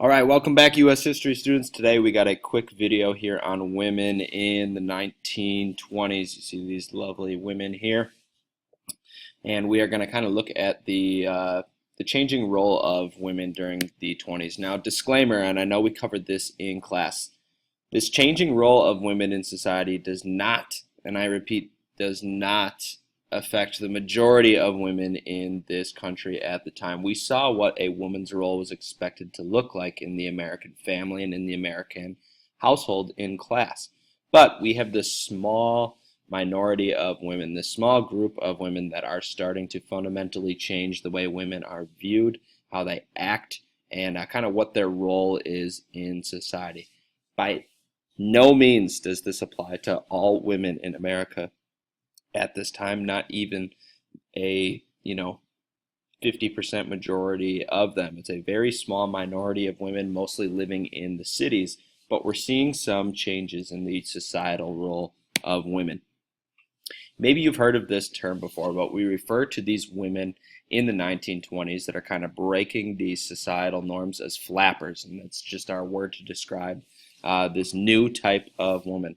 All right, welcome back, U.S. history students. Today we got a quick video here on women in the 1920s. You see these lovely women here, and we are going to kind of look at the changing role of women during the 20s. Now, disclaimer, and I know we covered this in class, this changing role of women in society does not, and I repeat, does not affect the majority of women in this country at the time. We saw what a woman's role was expected to look like in the American family and in the American household in class. But we have this small minority of women, this small group of women that are starting to fundamentally change the way women are viewed, how they act, and kind of what their role is in society. By no means does this apply to all women in America at this time, not even a 50% majority of them. It's a very small minority of women, mostly living in the cities, but we're seeing some changes in the societal role of women. Maybe you've heard of this term before, but we refer to these women in the 1920s that are kind of breaking these societal norms as flappers, and that's just our word to describe this new type of woman.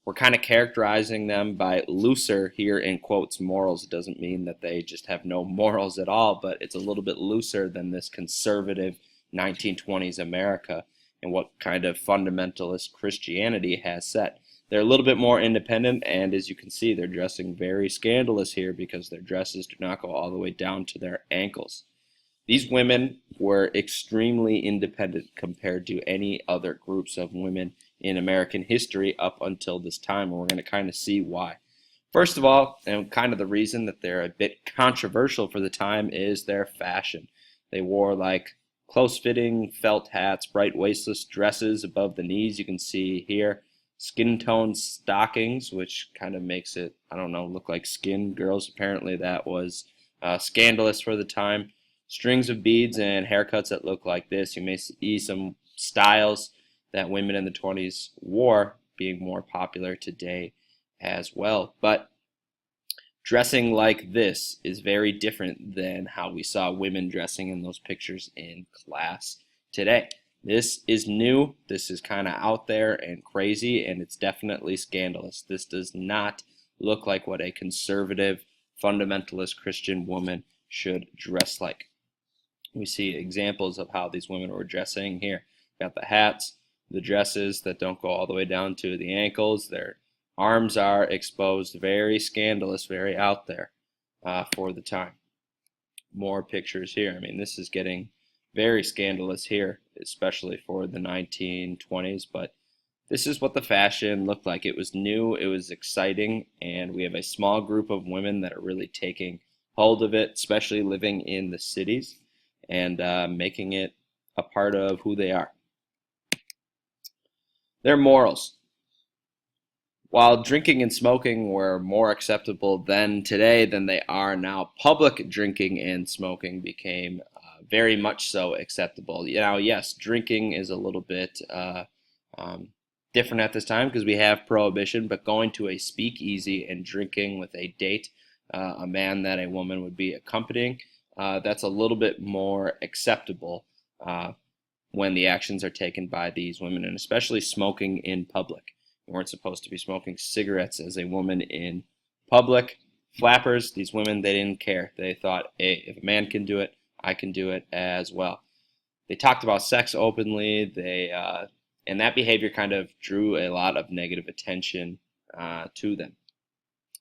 We're kind of characterizing them by looser, here in quotes, morals. It doesn't mean that they just have no morals at all, but it's a little bit looser than this conservative 1920s America and what kind of fundamentalist Christianity has set. They're a little bit more independent, and as you can see, they're dressing very scandalous here because their dresses do not go all the way down to their ankles. These women were extremely independent compared to any other groups of women in American history up until this time, and we're going to kind of see why. First of all, and kind of the reason that they're a bit controversial for the time, is their fashion. They wore like close-fitting felt hats, bright waistless dresses above the knees. You can see here skin tone stockings, which kind of makes it, I don't know, look like skin. Girls, apparently that was scandalous for the time. Strings of beads and haircuts that look like this. You may see some styles that women in the 20s wore being more popular today as well. But dressing like this is very different than how we saw women dressing in those pictures in class today. This is new, this is kind of out there and crazy, and it's definitely scandalous. This does not look like what a conservative, fundamentalist Christian woman should dress like. We see examples of how these women were dressing here. Got the hats, the dresses that don't go all the way down to the ankles. Their arms are exposed. Very scandalous, very out there for the time. More pictures here. I mean, this is getting very scandalous here, especially for the 1920s, but this is what the fashion looked like. It was new, it was exciting, and we have a small group of women that are really taking hold of it, especially living in the cities, and making it a part of who they are. Their morals. While drinking and smoking were more acceptable then today than they are now, public drinking and smoking became very much so acceptable. Now, yes, drinking is a little bit different at this time because we have prohibition, but going to a speakeasy and drinking with a date, a man that a woman would be accompanying, that's a little bit more acceptable when the actions are taken by these women, and especially smoking in public. You weren't supposed to be smoking cigarettes as a woman in public. Flappers, these women, they didn't care. They thought, hey, if a man can do it, I can do it as well. They talked about sex openly, and that behavior kind of drew a lot of negative attention to them.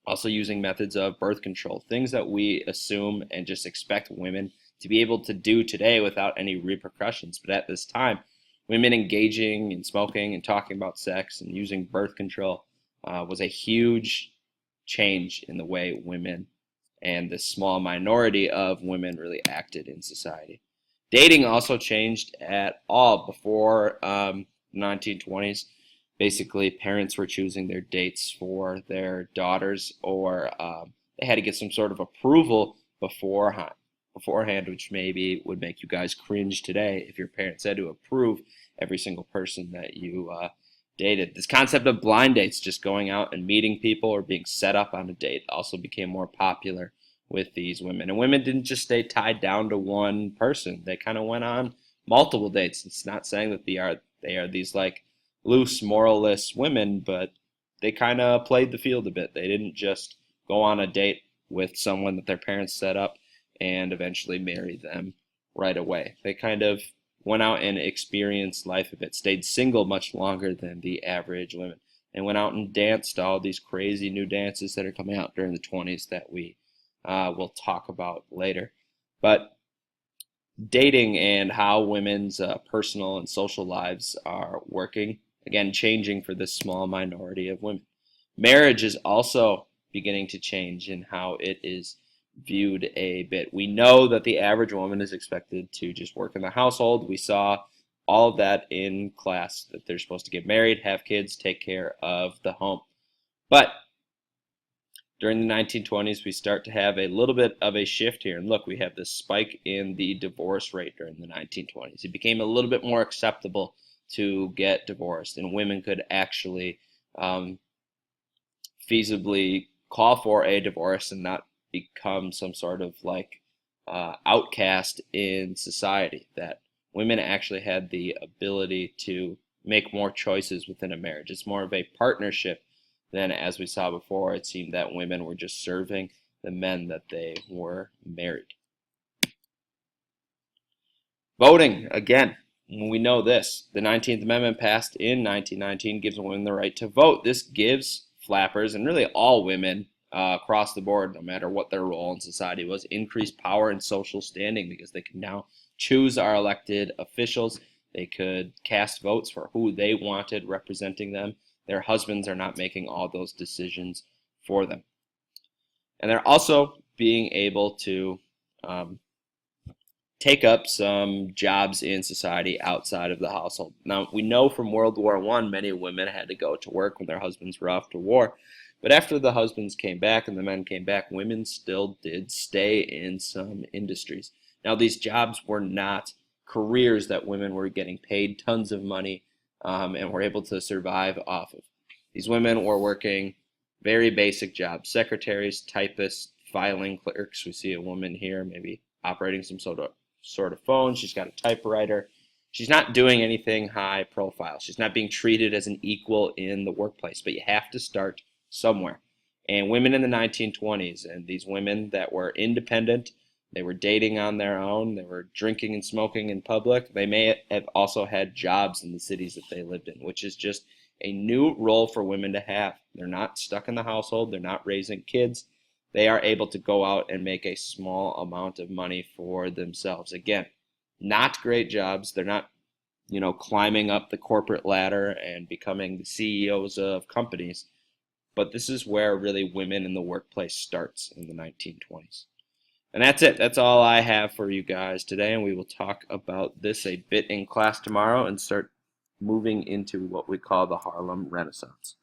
Also using methods of birth control, things that we assume and just expect women to be able to do today without any repercussions. But at this time, women engaging in smoking and talking about sex and using birth control was a huge change in the way women and this small minority of women really acted in society. Dating also changed at all before the 1920s. Basically, parents were choosing their dates for their daughters, or they had to get some sort of approval beforehand, which maybe would make you guys cringe today if your parents had to approve every single person that you dated. This concept of blind dates, just going out and meeting people or being set up on a date, also became more popular with these women. And women didn't just stay tied down to one person. They kind of went on multiple dates. It's not saying that they are these like loose, moralless women, but they kind of played the field a bit. They didn't just go on a date with someone that their parents set up and eventually marry them right away. They kind of went out and experienced life a bit, stayed single much longer than the average women, and went out and danced all these crazy new dances that are coming out during the 20s that we will talk about later. But dating and how women's personal and social lives are working, again, changing for this small minority of women. Marriage is also beginning to change in how it is viewed a bit. We know that the average woman is expected to just work in the household. We saw all of that in class, that they're supposed to get married, have kids, take care of the home. But during the 1920s, we start to have a little bit of a shift here. And look, we have this spike in the divorce rate during the 1920s. It became a little bit more acceptable to get divorced, and women could actually feasibly call for a divorce and not become some sort of like outcast in society. That women actually had the ability to make more choices within a marriage. It's more of a partnership than, as we saw before, it seemed that women were just serving the men that they were married. Voting, again, we know this. The 19th Amendment passed in 1919 gives women the right to vote. This gives flappers, and really all women across the board, no matter what their role in society was, increased power and social standing, because they can now choose our elected officials. They could cast votes for who they wanted representing them. Their husbands are not making all those decisions for them. And they're also being able to take up some jobs in society outside of the household. Now, we know from World War I, many women had to go to work when their husbands were off to war. But after the husbands came back and the men came back, women still did stay in some industries. Now, these jobs were not careers that women were getting paid tons of money and were able to survive off of. These women were working very basic jobs: secretaries, typists, filing clerks. We see a woman here maybe operating some sort of phone. She's got a typewriter. She's not doing anything high profile. She's not being treated as an equal in the workplace, but you have to start somewhere. And women in the 1920s, and these women that were independent, they were dating on their own, they were drinking and smoking in public, they may have also had jobs in the cities that they lived in, which is just a new role for women to have. They're not stuck in the household, they're not raising kids. They are able to go out and make a small amount of money for themselves. Again, not great jobs. They're not, climbing up the corporate ladder and becoming the CEOs of companies. But this is where really women in the workplace starts in the 1920s. And that's it. That's all I have for you guys today. And we will talk about this a bit in class tomorrow and start moving into what we call the Harlem Renaissance.